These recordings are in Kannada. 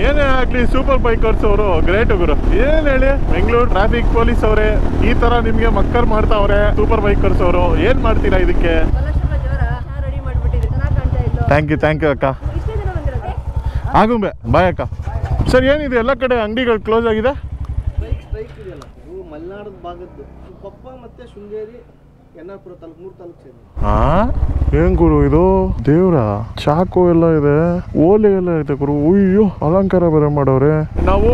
ಏನೇ ಆಗ್ಲಿ ಸೂಪರ್ ಬೈಕರ್ಸ್ ಅವರು ಗ್ರೇಟ್ ಗುರು. ಏನ್ ಹೇಳಿ, ಬೆಂಗಳೂರು ಟ್ರಾಫಿಕ್ ಪೊಲೀಸ್ ಅವರೇ ಈ ತರ ನಿಮ್ಗೆ ಮಕ್ಕರ್ ಮಾಡ್ತಾವ್ರೆ. ಸೂಪರ್ ಬೈಕರ್ಸ್ ಅವರು ಏನ್ ಮಾಡ್ತೀರಾ ಇದಕ್ಕೆ? ಥ್ಯಾಂಕ್ ಯು ಅಕ್ಕ. ಆಗುಂಬೆ ಬಾಯ್ ಅಕ್ಕ. ಸರ್ ಏನಿದೆ ಎಲ್ಲ ಕಡೆ ಅಂಗಡಿಗಳು ಕ್ಲೋಸ್ ಆಗಿದೆ? ಮಲೆನಾಡು ಭಾಗದ್ದು ಕೊಪ್ಪ ಮತ್ತೆ ಶೃಂಗೇರಿ ಎನ್ನಾಪುರ ತಾಲೂಕು 3 ತಾಲೂಕು ಸೇರಿ. ಏನ್ ಗುರು ಇದು? ದೇವ್ರ ಚಾಕು ಎಲ್ಲ ಇದೆ, ಓಲೆ ಎಲ್ಲ ಇದೆ ಗುರು. ಅಯ್ಯೋ ಅಲಂಕಾರ ಬೇರೆ ಮಾಡೋರೆ. ನಾವು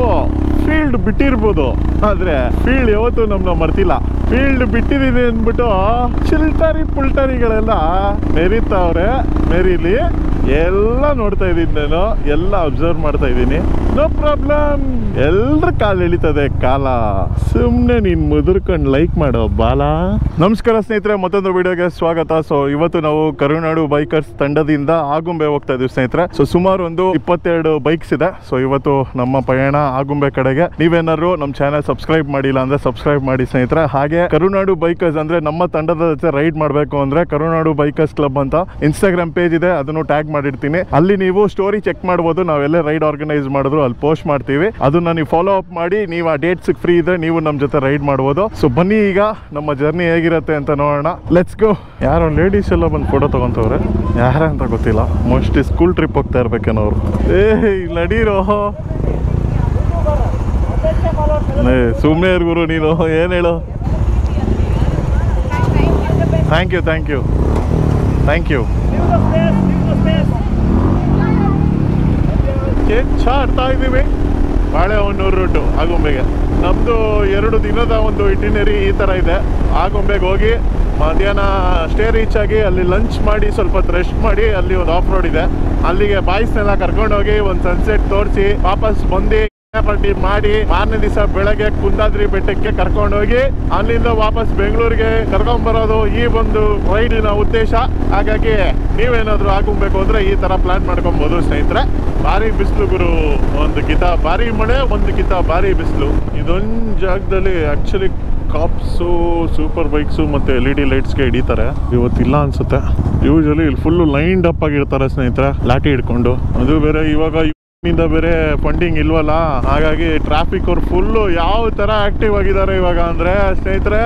ಫೀಲ್ಡ್ ಬಿಟ್ಟಿರ್ಬೋದು ಆದ್ರೆ ಫೀಲ್ಡ್ ಯಾವತ್ತು ನಮ್ನ ಮರ್ತಿಲ್ಲ. ಫೀಲ್ಡ್ ಬಿಟ್ಟಿದೀನಿ ಅಂದ್ಬಿಟ್ಟು ಚಿಲ್ಟಾರಿ ಪುಲ್ಟಾರಿಗಳೆಲ್ಲ ಮೆರಿತಾವ್ರೆ. ಮೆರಿಲಿ, ಎಲ್ಲ ನೋಡ್ತಾ ಇದ್ದೀನಿ ನಾನು, ಎಲ್ಲ ಅಬ್ಸರ್ವ್ ಮಾಡ್ತಾ ಇದ್ದೀನಿ. ನೋ ಪ್ರಾಬ್ಲಮ್, ಎಲ್ರ ಕಾಲ್ ಎಳಿತದೆ ಕಾಲ. ಸುಮ್ನೆ ನೀನ್ ಮುದುರ್ಕೊಂಡು ಲೈಕ್ ಮಾಡೋ ಬಾಲ. ನಮಸ್ಕಾರ ಸ್ನೇಹಿತರೆ, ಮತ್ತೊಂದು ವಿಡಿಯೋಗೆ ಸ್ವಾಗತ. ಸೊ ಇವತ್ತು ನಾವು ಕರುನಾಡು ಬೈಕರ್ಸ್ ತಂಡದಿಂದ ಆಗುಂಬೆ ಹೋಗ್ತಾ ಇದೀವಿ ಸ್ನೇಹಿತರೆ. ಸೊ ಸುಮಾರು ಒಂದು 22 ಬೈಕ್ಸ್ ಇದೆ. ಸೊ ಇವತ್ತು ನಮ್ಮ ಪಯಣ ಆಗುಂಬೆ ಕಡೆಗೆ. ನೀವೇನಾದ್ರು ನಮ್ಮ ಚಾನೆಲ್ ಸಬ್ಸ್ಕ್ರೈಬ್ ಮಾಡಿಲ್ಲ ಅಂದ್ರೆ ಸಬ್ಸ್ಕ್ರೈಬ್ ಮಾಡಿ ಸ್ನೇಹಿತರೆ. ಹಾಗೆ ಕರುನಾಡು ಬೈಕರ್ಸ್ ಅಂದ್ರೆ ನಮ್ಮ ತಂಡದ ಜೊತೆ ರೈಡ್ ಮಾಡಬೇಕು ಅಂದ್ರೆ ಕರುನಾಡು ಬೈಕರ್ಸ್ ಕ್ಲಬ್ ಅಂತ ಇನ್ಸ್ಟಾಗ್ರಾಮ್ ಪೇಜ್ ಇದೆ, ಅದನ್ನು ಟ್ಯಾಗ್ ಮಾಡಿರ್ತೀನಿ. ಅಲ್ಲಿ ನೀವು ಸ್ಟೋರಿ ಚೆಕ್ ಮಾಡಬಹುದು. ನಾವೆಲ್ಲ ರೈಡ್ ಆರ್ಗನೈಸ್ ಮಾಡಿದ್ರು ಅಲ್ಲಿ ಪೋಸ್ಟ್ ಮಾಡ್ತೀವಿ. ಅದನ್ನ ನೀವು ಫಾಲೋ ಅಪ್ ಮಾಡಿ, ನೀವು ಆ ಡೇಟ್ಸ್ ಫ್ರೀ ಇದ್ರೆ ನೀವು ನಮ್ಮ ಜೊತೆ ರೈಡ್ ಮಾಡಬಹುದು. ಸೊ ಬನ್ನಿ, ಈಗ ನಮ್ಮ ಜರ್ನಿ ಹೇಗಿರುತ್ತೆ ಅಂತ ನೋಡೋಣ. Let's go. ಯಾರೋ ಲೇಡೀಸ್ ಎಲ್ಲ ಬಂದು ಫೋಟೋ ತಗೊಂತವ್ರೆ, ಯಾರ ಅಂತ ಗೊತ್ತಿಲ್ಲ. ಮೋಸ್ಟ್ಲಿ ಸ್ಕೂಲ್ ಟ್ರಿಪ್ ಹೋಗ್ತಾ ಇರ್ಬೇಕೇನೋ ಅವರು. ನಡೀರೋ ಸುಮ್ಮನೆ ಗುರು ನೀನು, ಏನ್ ಹೇಳು. Thank you. ಆಡ್ತಾ ಇದ್ದೀವಿ ಬಾಳೆಹೊನ್ನೂರು ರೂಟು ಆಗುಂಬೆಗೆ. ನಮ್ದು 2 ದಿನದ ಒಂದು ಇಟಿನರಿ ಈ ತರ ಇದೆ. ಆಗುಂಬೆಗೆ ಹೋಗಿ ಮಧ್ಯಾಹ್ನ ಸ್ಟೇ ರೀಚ್ ಆಗಿ ಅಲ್ಲಿ ಲಂಚ್ ಮಾಡಿ ಸ್ವಲ್ಪ ಹೊತ್ತು ರೆಸ್ಟ್ ಮಾಡಿ, ಅಲ್ಲಿ ಒಂದು ಆಫ್ ರೋಡ್ ಇದೆ, ಅಲ್ಲಿಗೆ ಬಾಯ್ಸ್ನೆಲ್ಲ ಕರ್ಕೊಂಡೋಗಿ ಒಂದು ಸನ್ಸೆಟ್ ತೋರಿಸಿ ವಾಪಸ್ ಬಂದು ಪಾರ್ಟಿ ಮಾಡಿ ಮಾರನೇ ದಿವಸ ಬೆಳಗ್ಗೆ ಕುಂದಾದ್ರಿ ಬೆಟ್ಟಕ್ಕೆ ಕರ್ಕೊಂಡೋಗಿ ಅಲ್ಲಿಂದ ವಾಪಸ್ ಬೆಂಗಳೂರಿಗೆ ಕರ್ಕೊಂಡ್ಬರೋದು ಈ ಒಂದು ರೈಡಿನ ಉದ್ದೇಶ. ಹಾಗಾಗಿ ನೀವೇನಾದ್ರೂ ಆಗುಂಬೇಕು ಅಂದ್ರೆ ಈ ತರ ಪ್ಲಾನ್ ಮಾಡ್ಕೊಬಹುದು ಸ್ನೇಹಿತರೆ. ಭಾರಿ ಬಿಸಿಲು ಗುರು, ಒಂದು ಕಿತ ಭಾರಿ ಮಳೆ, ಒಂದು ಕಿತ ಭಾರಿ ಬಿಸಿಲು. ಇದೊಂದು ಜಾಗದಲ್ಲಿ ಆಕ್ಚುಲಿ ಕಾಪ್ಸು, ಸೂಪರ್ ಬೈಕ್ಸು ಮತ್ತೆ LED ಲೈಟ್ಸ್ಗೆ ಹಿಡಿತಾರೆ. ಇವತ್ತಿಲ್ಲ ಅನ್ಸುತ್ತೆ. ಯೂಶಲಿ ಇಲ್ಲಿ ಫುಲ್ ಲೈನ್ಡ್ ಅಪ್ ಆಗಿರ್ತಾರೆ ಸ್ನೇಹಿತರೆ, ಲಾಠಿ ಹಿಡ್ಕೊಂಡು. ಅದು ಬೇರೆ ಇವಾಗ ಇಂದ ಬೇರೆ ಫಂಡಿಂಗ್ ಇಲ್ವಲ್ಲ, ಹಾಗಾಗಿ ಟ್ರಾಫಿಕ್ ಅವ್ರು ಫುಲ್ಲು ಯಾವ ತರ ಆಕ್ಟಿವ್ ಆಗಿದ್ದಾರೆ ಇವಾಗ ಅಂದ್ರೆ ಸ್ನೇಹಿತರೆ.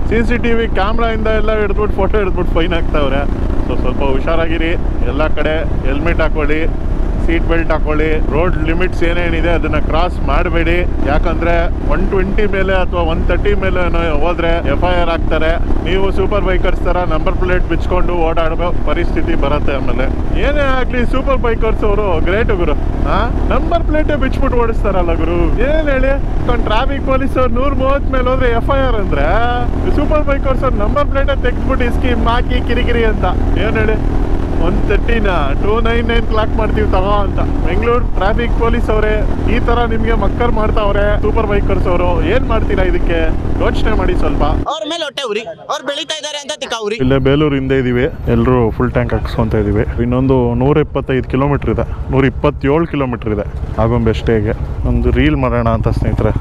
CCTV ಕ್ಯಾಮ್ರಾ ಇಂದ ಎಲ್ಲ ಹಿಡಿದ್ಬಿಟ್ಟು ಫೋಟೋ ಹಿಡಿದ್ಬಿಟ್ಟು ಫೈನ್ ಹಾಕ್ತಾವ್ರೆ. ಸೊ ಸ್ವಲ್ಪ ಹುಷಾರಾಗಿರಿ, ಎಲ್ಲ ಕಡೆ ಹೆಲ್ಮೆಟ್ ಹಾಕೊಳ್ಳಿ, ಸೀಟ್ ಬೆಲ್ಟ್ ಹಾಕೊಳ್ಳಿ. ರೋಡ್ ಲಿಮಿಟ್ಸ್ ಏನೇನಿದೆ ಅದನ್ನ ಕ್ರಾಸ್ ಮಾಡಬೇಡಿ. ಯಾಕಂದ್ರೆ 120 ಮೇಲೆ ಅಥವಾ 130 ಮೇಲೆ ಹೋದ್ರೆ FIR ಆಗ್ತಾರೆ. ನೀವು ಸೂಪರ್ ಬೈಕರ್ಸ್ ತರ ನಂಬರ್ ಪ್ಲೇಟ್ ಬಿಚ್ಕೊಂಡು ಓಡಾಡೋ ಪರಿಸ್ಥಿತಿ ಬರುತ್ತೆ. ಆಮೇಲೆ ಏನೇ ಆಗ್ಲಿ ಸೂಪರ್ ಬೈಕರ್ಸ್ ಅವರು ಗ್ರೇಟ್ ಗುರು. ನಂಬರ್ ಪ್ಲೇಟೇ ಬಿಚ್ಬಿಟ್ಟು ಓಡಿಸ್ತಾರಲ್ಲ ಗುರು. ಏನ್ ಹೇಳಿ, ಟ್ರಾಫಿಕ್ ಪೊಲೀಸ್ ಅವ್ರು 130 ಮೇಲೆ ಹೋದ್ರೆ FIR ಅಂದ್ರೆ ಸೂಪರ್ ಬೈಕರ್ಸ್ ಅವ್ರು ನಂಬರ್ ಪ್ಲೇಟೇ ತೆಗೆದ್ಬಿಟ್ಟು ಸ್ಕೀಮ್ ಹಾಕಿ ಕಿರಿಕಿರಿ ಅಂತ. ಏನ್ ಹೇಳಿ, 130ನ 299 ಕ್ಲಾಕ್ ಮಾಡ್ತೀವಿ ತಗೋ ಅಂತ. ಬೆಂಗಳೂರು ಟ್ರಾಫಿಕ್ ಪೊಲೀಸ್ ಅವರೇ ಈ ತರ ನಿಮ್ಗೆ ಮಕ್ಕರ್ ಮಾಡ್ತಾವ್ರೆ. ಸೂಪರ್ ಬೈಕರ್ಸ್ ಅವರು ಏನ್ ಮಾಡ್ತೀರಾ ಇದಕ್ಕೆ ಯೋಚನೆ ಮಾಡಿ ಸ್ವಲ್ಪ. ಅವ್ರ ಮೇಲೆ ಹೊಟ್ಟೆ ಉರಿ, ಅವ್ರು ಬೆಳೀತಾ ಇದಾರೆ ಅಂತ ತಿಕ್ಕಾವ್ರಿ. ಇಲ್ಲೇ ಬೇಲೂರಿಂದ ಇದೀವಿ, ಎಲ್ಲರೂ ಫುಲ್ ಟ್ಯಾಂಕ್ ಹಾಕ್ಸ್ಕೊಂತ ಇದೀವಿ. ಇನ್ನೊಂದು 125 ಕಿಲೋಮೀಟರ್ ಇದೆ, 127 ಕಿಲೋಮೀಟರ್ ಇದೆ ಆಗುಂಬೆ ಸ್ಟೇಗೆ. ಒಂದು ರೀಲ್ ಮಾಡೋಣ ಅಂತ ಸ್ನೇಹಿತರೆ.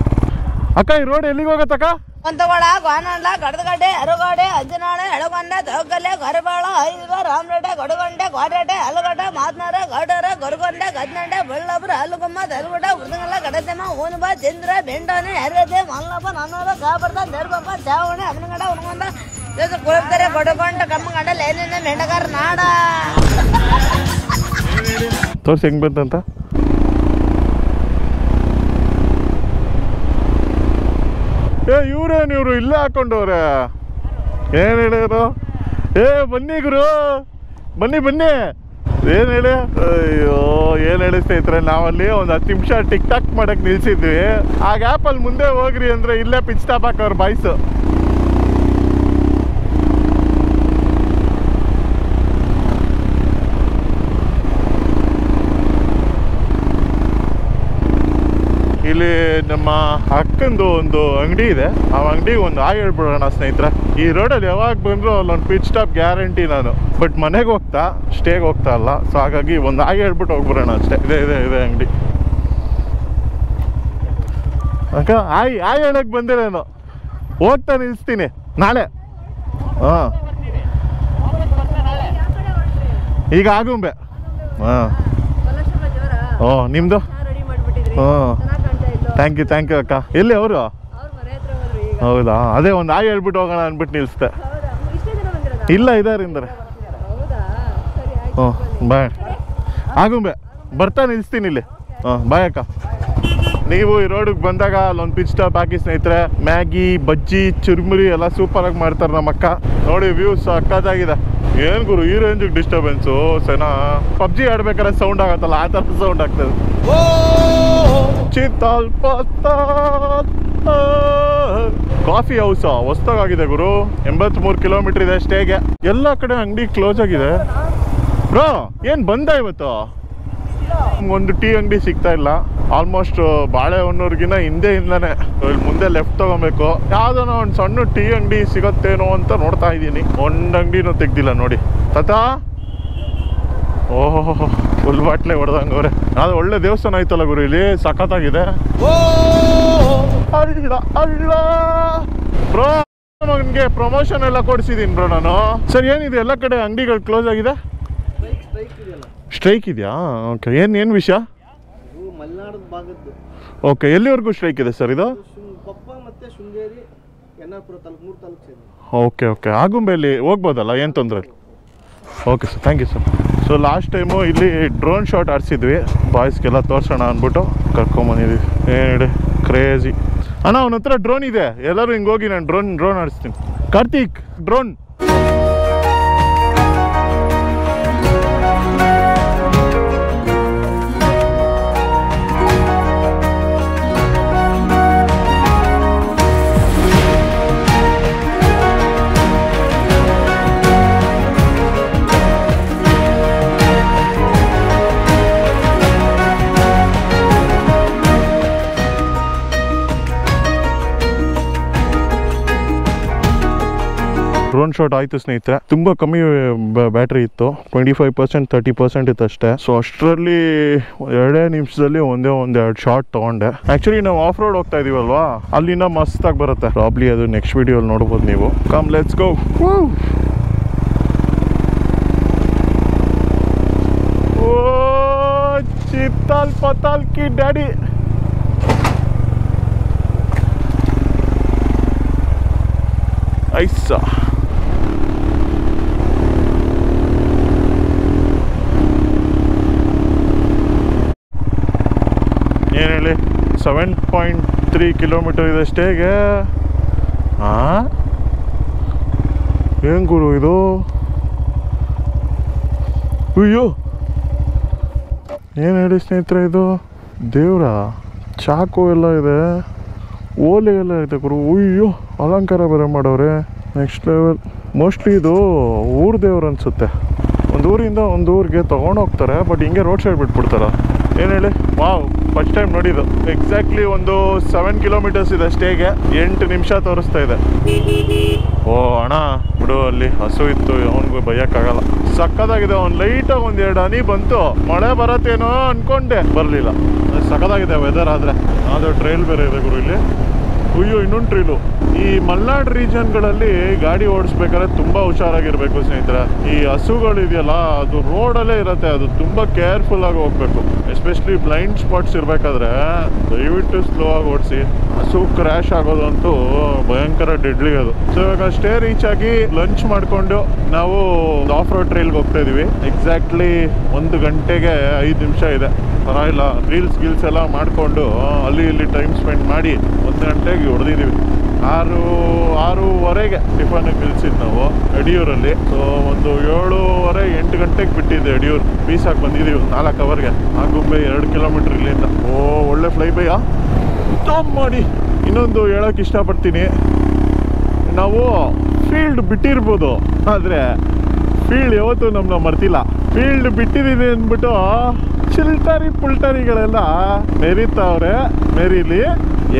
ಅಕ್ಕ ಈ ರೋಡ್ ಎಲ್ಲಿಗೆ ಹೋಗತ್ತಕ್ಕ? ಒಂತಗೋಳ ಗೋನಂಡ ಗಡದಗಡ್ಡೆ ಅರುಗಾಡೆ ಅಜ್ಜನಾಳೆ ಎಳಗೊಂಡೆ ದೊಗ್ಗಲೆ ಗರಬಾಳ ಐದುಗ ರಾಮರೆಡ್ಡೆ ಗಡಗೊಂಡೆ ಗೋರೆಡ್ಡೆ ಹಲಗಡ್ಡೆ ಮಾತನಾರ ಗಡರ ಗೊರಗೊಂಡೆ ಗದ್ನಂಡೆ ಬಳ್ಳಬ್ರ ಹಲುಗಮ್ಮ ದಲ್ಗುಡ ಉರ್ದಂಗಲ್ಲ ಗಡದೆಮ್ಮ ಊನುಬ ಚಂದ್ರ ಬೆಂಡನೆ ಎರ್ರದೆ ಮಲ್ಲಪ್ಪ ನನ್ನೂರ ಕಾಬರ್ದ ದೇರ್ಬಪ್ಪ ಚಾವಣೆ ಅವನಗಡ ಉಣ್ಕೊಂಡ ಕುಳಬ್ತಾರೆ ಗಡಗೊಂಡ ಕಮ್ಮಗಂಡ ಲೇನಿನ ಮೆಂಡಗಾರ ನಾಡ. ತೋರ್ಸಿ ಹೆಂಗ್ ಬಂತಂತ. ಇವ್ರು ಇಲ್ಲೇ ಹಾಕೊಂಡವ್ರೆ. ಏನ್ ಹೇಳಿದ್ರು? ಬನ್ನಿ ಗುರು, ಬನ್ನಿ. ಏನ್ ಹೇಳಿ, ಅಯ್ಯೋ ಏನ್ ಹೇಳಿ ಸ್ನೇಹಿತರೆ, ನಾವಲ್ಲಿ ಒಂದು 10 ನಿಮಿಷ ಟಿಕ್ ಟಾಕ್ ಮಾಡಕ್ ನಿಲ್ಸಿದ್ವಿ. ಆ ಗ್ಯಾಪ್ ಅಲ್ಲಿ ಮುಂದೆ ಹೋಗ್ರಿ ಅಂದ್ರೆ ಇಲ್ಲೇ ಪಿಚ್ ಸ್ಟಾಪ್ ಹಾಕೋರು ಬಾಯ್ಸ್. ಇಲ್ಲಿ ನಮ್ಮ ಅಕ್ಕಂದು ಒಂದು ಅಂಗಡಿ ಇದೆ, ಆ ಅಂಗಡಿಗೆ ಒಂದು ಹೇಳ್ಬಿಡೋಣ ಸ್ನೇಹಿತರೆ. ಈ ರೋಡಲ್ಲಿ ಯಾವಾಗ ಬಂದ್ರು ಅಲ್ಲೊಂದು ಪಿಚ್ ಸ್ಟಾಪ್ ಗ್ಯಾರಂಟಿ ನಾನು. ಬಟ್ ಮನೆಗೆ ಹೋಗ್ತಾ ಸ್ಟೇಗೆ ಹೋಗ್ತಾ ಅಲ್ಲ. ಸೊ ಹಾಗಾಗಿ ಒಂದು ಹೇಳ್ಬಿಟ್ಟು ಹೋಗ್ಬಿಡೋಣ ಅಷ್ಟೇ. ಇದೆ ಅಂಗಡಿ. ಅಕ್ಕ ಹೇಳಕ್ ಬಂದೆ ನಾನು, ಹೋಗ್ತಾ ನಿಲ್ಸ್ತೀನಿ ನಾಳೆ. ಈಗ ಆಗುಂಬೆ. ನಿಮ್ದು ಥ್ಯಾಂಕ್ ಯು ಅಕ್ಕ. ಎಲ್ಲಿ ಅವರು? ಹೌದಾ, ಅದೇ ಒಂದು ಆಯ್ ಹೇಳ್ಬಿಟ್ಟು ಹೋಗೋಣ ಅಂದ್ಬಿಟ್ಟು ನಿಲ್ಲಿಸ್ದೆ. ಇಲ್ಲ ಇದಾರಿಂದರೆ. ಹ್ಞೂ ಬಾಯ್. ಆಗುಂಬೆ ಬರ್ತಾ ನಿಲ್ಲಿಸ್ತೀನಿ ಇಲ್ಲಿ. ಬಾಯ್ ಅಕ್ಕ. ನೀವು ಈ ರೋಡಿಗೆ ಬಂದಾಗ ಅಲ್ಲೊಂದು ಪಿಚ್ ಸ್ಟಾಪ್ ಹಾಕಿ ಸ್ನೇಹಿತರೆ. ಮ್ಯಾಗಿ, ಬಜ್ಜಿ, ಚುರುಮುರಿ ಎಲ್ಲ ಸೂಪರಾಗಿ ಮಾಡ್ತಾರೆ ನಮ್ಮ ಅಕ್ಕ. ನೋಡಿ ವ್ಯೂಸ್ ಸಕ್ಕತ್ತಾಗಿದೆ. ಏನು ಗುರು ಈ ರೇಂಜಿಗೆ ಡಿಸ್ಟರ್ಬೆನ್ಸು ಸೆನಾ. ಪಬ್ಜಿ ಆಡ್ಬೇಕಾದ್ರೆ ಸೌಂಡ್ ಆಗತ್ತಲ್ಲ ಆ ಥರ ಸೌಂಡ್ ಆಗ್ತದೆ. ಚಿತ್ತಾಲ್ ಪತ್ತಾಲ್ ಕಾಫಿ ಹೌಸ್ ಹೊಸ್ದಾಗಿದೆ ಗುರು. 83 ಕಿಲೋಮೀಟರ್ ಇದೆ ಸ್ಟೇಗೆ. ಎಲ್ಲ ಕಡೆ ಅಂಗಡಿ ಕ್ಲೋಸ್ ಆಗಿದೆ ಬ್ರೋ. ಏನು ಬಂದ ಇವತ್ತು? ಒಂದು ಟೀ ಅಂಗಡಿ ಸಿಗ್ತಾ ಇಲ್ಲ. ಆಲ್ಮೋಸ್ಟ್ ಬಾಳೆಹೊನ್ನೂರ್ಗಿನ ಹಿಂದೆಯಿಂದಾನೆ ಇಲ್ಲಿ ಮುಂದೆ ಲೆಫ್ಟ್ ತಗೊಬೇಕು. ಯಾವ್ದಾನ ಒಂದು ಸಣ್ಣ ಟೀ ಅಂಗಡಿ ಸಿಗತ್ತೇನೋ ಅಂತ ನೋಡ್ತಾ ಇದ್ದೀನಿ. ಒಂದು ಅಂಗಡಿನೂ ತೆಗ್ದಿಲ್ಲ ನೋಡಿ ತಾತಾ. ಓಹೋ ಫುಲ್ ಬಾಟ್ಲೆ ಹೊಡೆದಂಗೆ ಅವ್ರೆ. ಅದು ಒಳ್ಳೆ ದೇವಸ್ಥಾನ ಐತಲ್ಲ ಗುರು, ಇಲ್ಲಿ ಸಖತ್ತಾಗಿದೆ. ಅಲ್ಲ ಅಲ್ಲ ಬ್ರೋ, ನನಗೆ ಪ್ರಮೋಷನ್ ಎಲ್ಲ ಕೊಡಿಸಿದ್ದೀನಿ ಬ್ರೋ ನಾನು. ಸರ್ ಏನಿದೆ ಎಲ್ಲ ಕಡೆ ಅಂಗಡಿಗಳು ಕ್ಲೋಸ್ ಆಗಿದೆ? ಸ್ಟ್ರೈಕ್ ಇದೆಯಾ? ಓಕೆ. ಏನು ವಿಷಯ? ಮಲೆನಾಡು ಭಾಗದ್ದು. ಓಕೆ, ಎಲ್ಲಿವರೆಗೂ ಸ್ಟ್ರೈಕ್ ಇದೆ ಸರ್ ಇದು? ಕೊಪ್ಪ ಮತ್ತೆ ಶೃಂಗೇರಿ, ಎನ್ನಾಪುರ ತಾಲೂಕು 3 ತಾಲೂಕು ಸೇರಿ. ಓಕೆ. ಆಗುಂಬೆಯಲ್ಲಿ ಹೋಗ್ಬೋದಲ್ಲ, ಏನು ತೊಂದರೆ ಇಲ್ಲ. Okay sir, thank you sir. So last time ಇಲ್ಲಿ ಡ್ರೋನ್ ಶಾಟ್ ಆಡಿಸಿದ್ವಿ, ಬಾಯ್ಸ್ಗೆಲ್ಲ ತೋರಿಸೋಣ ಅಂದ್ಬಿಟ್ಟು ಕರ್ಕೊಂಬಂದಿದ್ವಿ. ಏನು ಕ್ರೇಜಿ ಅಣ್ಣ, ಅವನ ಹತ್ರ ಡ್ರೋನ್ ಇದೆ. ಎಲ್ಲರೂ ಹಿಂಗೆ ಹೋಗಿ ನಾನು ಡ್ರೋನ್ ಆಡಿಸ್ತೀನಿ. ಕಾರ್ತಿಕ್ ಡ್ರೋನ್. ಡ್ರೋನ್ ಶಾಟ್ ಆಯಿತು ಸ್ನೇಹಿತರೆ. ತುಂಬ ಕಮ್ಮಿ ಬ್ಯಾಟ್ರಿ ಇತ್ತು, 25%, 30% ಇತ್ತು ಅಷ್ಟೇ. ಸೊ ಅಷ್ಟರಲ್ಲಿ 2 ನಿಮಿಷದಲ್ಲಿ ಒಂದೆರಡು ಶಾಟ್ ತೊಗೊಂಡೆ. ಆ್ಯಕ್ಚುಲಿ ನಾವು ಆಫ್ ರೋಡ್ ಹೋಗ್ತಾ ಇದೀವಲ್ವಾ, ಅಲ್ಲಿಂದ ಮಸ್ತಾಗಿ ಬರುತ್ತೆ. ಪ್ರಾಬ್ಲಿ ಅದು ನೆಕ್ಸ್ಟ್ ವಿಡಿಯೋಲ್ಲಿ ನೋಡ್ಬೋದು ನೀವು. Come let's go. ಓ ಚಿತ್ತಾಲ್ ಪತಾಲ್ ಕಿ ಡ್ಯಾಡಿ. ಐಸಾ ಏನು ಹೇಳಿ, 7.3 ಕಿಲೋಮೀಟರ್ ಇದೆ ಸ್ಟೇಗೆ. ಏನು ಗುರು ಇದು? ಅಯ್ಯೋ ಏನು ಹೇಳಿ ಸ್ನೇಹಿತರೆ, ಇದು ದೇವ್ರ ಚಾಕು ಎಲ್ಲ ಇದೆ, ಓಲೆ ಎಲ್ಲ ಇದೆ ಗುರು. ಅಯ್ಯೋ ಅಲಂಕಾರ ಬೇರೆ ಮಾಡೋರೆ, ನೆಕ್ಸ್ಟ್ ಲೆವೆಲ್. ಮೋಸ್ಟ್ಲಿ ಇದು ಊರು ದೇವ್ರು ಅನಿಸುತ್ತೆ. ಒಂದು ಊರಿಂದ ಒಂದು ಊರಿಗೆ ತೊಗೊಂಡೋಗ್ತಾರೆ, ಬಟ್ ಹಿಂಗೆ ರೋಡ್ ಸೈಡ್ ಬಿಟ್ಬಿಡ್ತಾರ. ಏನು ಹೇಳಿ, ವಾವ್ ಫಸ್ಟ್ ಟೈಮ್ ನೋಡಿದ್ದು. ಎಕ್ಸಾಕ್ಟ್ಲಿ ಒಂದು 7 ಕಿಲೋಮೀಟರ್ಸ್ ಇದೆ ಸ್ಟೇಗೆ, 8 ನಿಮಿಷ ತೋರಿಸ್ತಾ ಇದೆ. ಓ ಅಣ್ಣ ಬಿಡು, ಅಲ್ಲಿ ಹಸು ಇತ್ತು, ಅವನಿಗೂ ಬೈಯೋಕ್ಕಾಗಲ್ಲ. ಸಕ್ಕದಾಗಿದೆ. ಒಂದು ಲೈಟಾಗಿ 1-2 ಹನಿ ಬಂತು, ಮಳೆ ಬರತ್ತೇನೋ ಅನ್ಕೊಂಡೆ, ಬರಲಿಲ್ಲ. ಸಕ್ಕದಾಗಿದೆ ವೆದರ್. ಆದರೆ ಅದು ಟ್ರೈಲ್ ಬೇರೆ ಇದೆ ಗುರು ಇಲ್ಲಿ. ಅಯ್ಯೋ ಇನ್ನೊಂದು ಟ್ರೈಲು. ಈ ಮಲೆನಾಡು ರೀಜನ್ಗಳಲ್ಲಿ ಗಾಡಿ ಓಡಿಸ್ಬೇಕಾದ್ರೆ ತುಂಬ ಹುಷಾರಾಗಿರ್ಬೇಕು ಸ್ನೇಹಿತರೆ. ಈ ಹಸುಗಳಿದೆಯಲ್ಲ, ಅದು ರೋಡಲ್ಲೇ ಇರುತ್ತೆ, ಅದು ತುಂಬ ಕೇರ್ಫುಲ್ ಆಗಿ ಹೋಗ್ಬೇಕು. ಎಸ್ಪೆಷಲಿ ಬ್ಲೈಂಡ್ ಸ್ಪಾಟ್ಸ್ ಇರಬೇಕಾದ್ರೆ ದಯವಿಟ್ಟು ಸ್ಲೋ ಆಗಿ ಓಡಿಸಿ. ಹಸು ಕ್ರ್ಯಾಶ್ ಆಗೋದಂತೂ ಭಯಂಕರ ಡೆಡ್ಲಿ ಅದು. ಸೊ ಇವಾಗ ಸ್ಟೇ ರೀಚ್ ಆಗಿ ಲಂಚ್ ಮಾಡಿಕೊಂಡು ನಾವು ಆಫ್ ರೋಡ್ ಟ್ರೈಲ್ಗೆ ಹೋಗ್ತಾ ಇದೀವಿ. ಎಕ್ಸಾಕ್ಟ್ಲಿ 1 ಗಂಟೆಗೆ 5 ನಿಮಿಷ ಇದೆ. ಪರವಾಗಿಲ್ಲ, ರೀಲ್ಸ್ ಎಲ್ಲ ಮಾಡಿಕೊಂಡು ಅಲ್ಲಿ ಇಲ್ಲಿ ಟೈಮ್ ಸ್ಪೆಂಡ್ ಮಾಡಿ 1 ಗಂಟೆಗೆ ಹೊಡೆದಿದ್ದೀವಿ. 6:30ಗೆ ಟಿಫನ್ಗೆ ನಿಲ್ಸಿದ್ದು ನಾವು ಯಡಿಯೂರಲ್ಲಿ. ಸೊ ಒಂದು 7:30-8 ಗಂಟೆಗೆ ಬಿಟ್ಟಿದ್ದೆ ಯಡಿಯೂರು. ಬೀಸಾಗಿ ಬಂದಿದ್ದೀವಿ 4 ಅವರ್ಗೆ. ಆಗುಂಬೆ 2 ಕಿಲೋಮೀಟ್ರ್ ಇಲ್ಲಿಂದ. ಒಳ್ಳೆ ಫ್ಲೈ ಬೈಯಾ ಟಾಪ್ ಮಾಡಿ. ಇನ್ನೊಂದು ಹೇಳೋಕ್ಕೆ ಇಷ್ಟಪಡ್ತೀನಿ, ನಾವು ಫೀಲ್ಡ್ ಬಿಟ್ಟಿರ್ಬೋದು, ಆದರೆ ಫೀಲ್ಡ್ ಯಾವತ್ತೂ ನಮ್ಮನ್ನ ಮರ್ತಿಲ್ಲ. ಫೀಲ್ಡ್ ಬಿಟ್ಟಿದ್ದೀನಿ ಅಂದ್ಬಿಟ್ಟು ಚಿಲ್ಟರಿ ಪುಲ್ಟರಿಗಳೆಲ್ಲ ಮೆರಿತಾವ್ರೆ. ಮೆರೀಲಿ,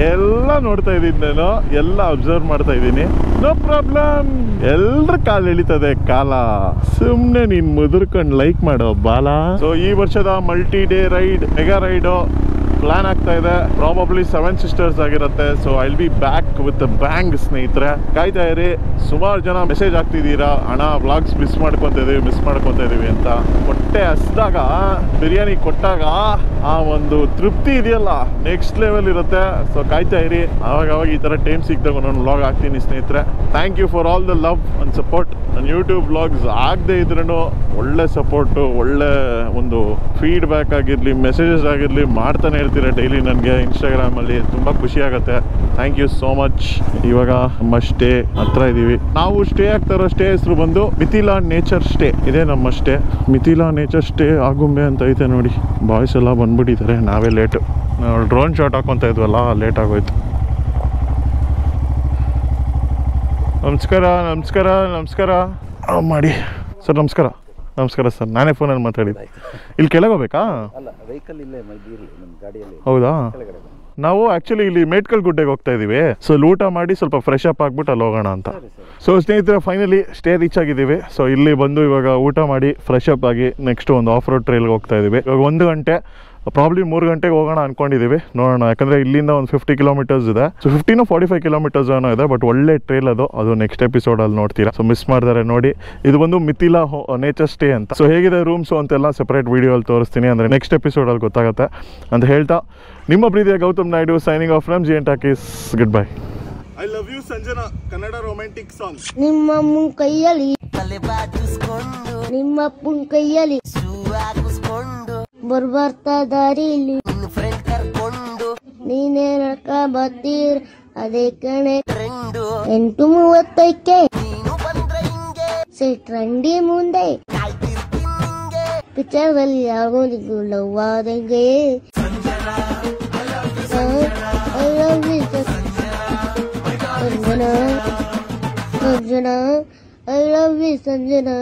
ಎಲ್ಲ ನೋಡ್ತಾ ಇದ್ದೀನಿ ನಾನು, ಎಲ್ಲ ಅಬ್ಸರ್ವ್ ಮಾಡ್ತಾ ಇದ್ದೀನಿ. ನೋ ಪ್ರಾಬ್ಲಮ್, ಎಲ್ರ ಕಾಲು ಎಳಿತದೆ ಕಾಲ. ಸುಮ್ಮನೆ ನೀನು ಮುದುರ್ಕೊಂಡು ಲೈಕ್ ಮಾಡೋ ಬಾಲ. ಸೊ ಈ ವರ್ಷದ multi day ride, mega ride plan ಆಗ್ತಾ ಇದೆ. ಪ್ರಾಬಬ್ಲಿ 7 ಸಿಸ್ಟರ್ಸ್ ಆಗಿರುತ್ತೆ. So I will be back with bang ಸ್ನೇಹಿತರೆ, ಕಾಯ್ತಾ ಇರಿ. ಸುಮಾರು ಜನ ಮೆಸೇಜ್ ಆಗ್ತಿದ್ದೀರಾ, ಅಣ್ಣ ವ್ಲಾಗ್ಸ್ ಮಿಸ್ ಮಾಡ್ಕೊತಾ ಇದೀವಿ ಅಂತ. ಹೊಟ್ಟೆ ಹಸ್ದಾಗ ಬಿರಿಯಾನಿ ಕೊಟ್ಟಾಗ ಆ ಒಂದು ತೃಪ್ತಿ ಇದೆಯಲ್ಲ, ನೆಕ್ಸ್ಟ್ ಲೆವೆಲ್ ಇರುತ್ತೆ. ಸೊ ಕಾಯ್ತಾ ಇರಿ, ಅವಾಗ ಈ ತರ ಟೈಮ್ ಸಿಕ್ಕಿದಾಗ ನಾನು ವ್ಲಾಗ್ ಹಾಕ್ತೀನಿ ಸ್ನೇಹಿತರೆ. Thank you for all the love and support. ನನ್ನ ಯೂಟ್ಯೂಬ್ ವ್ಲಾಗ್ಸ್ ಆಗದೆ ಇದ್ರೂ ಒಳ್ಳೆ ಸಪೋರ್ಟು, ಒಳ್ಳೆ ಒಂದು ಫೀಡ್ಬ್ಯಾಕ್ ಆಗಿರಲಿ, ಮೆಸೇಜಸ್ ಆಗಿರಲಿ ಮಾಡ್ತಾನೆ ಇರ್ತೀರ ಡೈಲಿ. ನನಗೆ ಇನ್ಸ್ಟಾಗ್ರಾಮಲ್ಲಿ ತುಂಬ ಖುಷಿ ಆಗುತ್ತೆ. Thank you so much. ಇವಾಗ ನಮ್ಮ ಸ್ಟೇ ಹತ್ರ ಇದ್ದೀವಿ. ನಾವು ಸ್ಟೇ ಆಗ್ತಾ ಇರೋ ಸ್ಟೇ ಹೆಸರು ಬಂದು ಮಿಥಿಲಾ ನೇಚರ್ ಸ್ಟೇ. ಇದೇ ನಮ್ಮ stay, Mithila nature stay Agumbe ಅಂತ ಐತೆ ನೋಡಿ. ಬಾಯ್ಸ್ ಎಲ್ಲ ಬಂದ್ಬಿಟ್ಟಿದ್ದಾರೆ, ನಾವೇ ಲೇಟು. ನಾವು ಡ್ರೋನ್ ಶಾಟ್ ಹಾಕೊತಾ ಇದ್ವಲ್ಲ, ಲೇಟ್ ಆಗೋಯ್ತು. ನಮಸ್ಕಾರ ಮಾಡಿ ಸರ್. ನಮಸ್ಕಾರ ಸರ್, ನಾನೇ ಫೋನಲ್ಲಿ ಮಾತಾಡಿದ್ದು. ಇಲ್ಲಿ ಕೆಳಗೆ ಹೋಗ್ಬೇಕಾ? ಹೌದಾ? ನಾವು ಆ್ಯಕ್ಚುಲಿ ಇಲ್ಲಿ ಮೇಟ್ಕಲ್ ಗುಡ್ಡೆಗೆ ಹೋಗ್ತಾ ಇದ್ದೀವಿ. ಸೊ ಇಲ್ಲಿ ಊಟ ಮಾಡಿ ಸ್ವಲ್ಪ ಫ್ರೆಶ್ ಅಪ್ ಆಗಿಬಿಟ್ಟು ಅಲ್ಲಿ ಹೋಗೋಣ ಅಂತ. ಸೊ ಸ್ನೇಹಿತರೆ, ಫೈನಲಿ ಸ್ಟೇ ರೀಚ್ ಆಗಿದ್ದೀವಿ. ಸೊ ಇಲ್ಲಿ ಬಂದು ಇವಾಗ ಊಟ ಮಾಡಿ ಫ್ರೆಶ್ ಅಪ್ ಆಗಿ ನೆಕ್ಸ್ಟ್ ಒಂದು ಆಫ್ ರೋಡ್ ಟ್ರೈಲ್ಗೆ ಹೋಗ್ತಾ ಇದ್ದೀವಿ. ಇವಾಗ 1 ಗಂಟೆ, ಪ್ರಾಬ್ಲಿ 3 ಗಂಟೆಗೆ ಹೋಗೋಣ ಅನ್ಕೊಂಡಿದ್ದೀವಿ. ನೋಡೋಣ, ಯಾಕಂದರೆ ಇಲ್ಲಿಂದ ಒಂದು 50 ಕಿಲೋಮೀಟರ್ಸ್ ಇದೆ. ಸೊ 45 ಕಿಲೋಮೀಟರ್ಸ್ ಏನೋ ಇದೆ. ಬಟ್ ಒಳ್ಳೆ ಟ್ರೈಲ್ ಅದು ನೆಕ್ಸ್ಟ್ ಎಪಿಸೋಡಲ್ಲಿ ನೋಡ್ತೀರಾ. ಸೊ ಮಿಸ್ ಮಾಡ್ತಾರೆ ನೋಡಿ. ಇದು ಬಂದು ಮಿಥಿಲಾ ನೇಚರ್ ಸ್ಟೇ ಅಂತ. ಸೊ ಹೇಗಿದೆ ರೂಮ್ಸು ಅಂತೆಲ್ಲ ಸೆಪರೇಟ್ ವಿಡಿಯೋಲ್ಲಿ ತೋರಿಸ್ತೀನಿ, ಅಂದರೆ ನೆಕ್ಸ್ಟ್ ಎಪಿಸೋಡಲ್ಲಿ ಗೊತ್ತಾಗುತ್ತೆ ಅಂತ ಹೇಳ್ತಾ, ನಿಮ್ಮ ಪ್ರೀತಿಯ Gautham Naidu signing off from G N talkies. Good bye. I love you Sanjana, Kannada romantic song. ನಿಮ್ಮಮ್ಮನ ಕೈಯಲ್ಲಿ ನಿಮ್ಮಪ್ಪನ ಕೈಯಲ್ಲಿ ಬರ್ಬರ್ತಾ ದಾರಿಲಿ ನೀನೇ ನಡ್ಕ ಬರ್ತೀರ ಅದೇ ಕಣೆ 8:35ಕ್ಕೆ ಸಿಟ್ರಂಡಿ ಮುಂದೆ ಪಿಕ್ಚರ್ದಲ್ಲಿ ಯಾರಿಗೂ ಲವ್ ಆದಂಗೆ. I love you Sanjana, I love you Sanjana.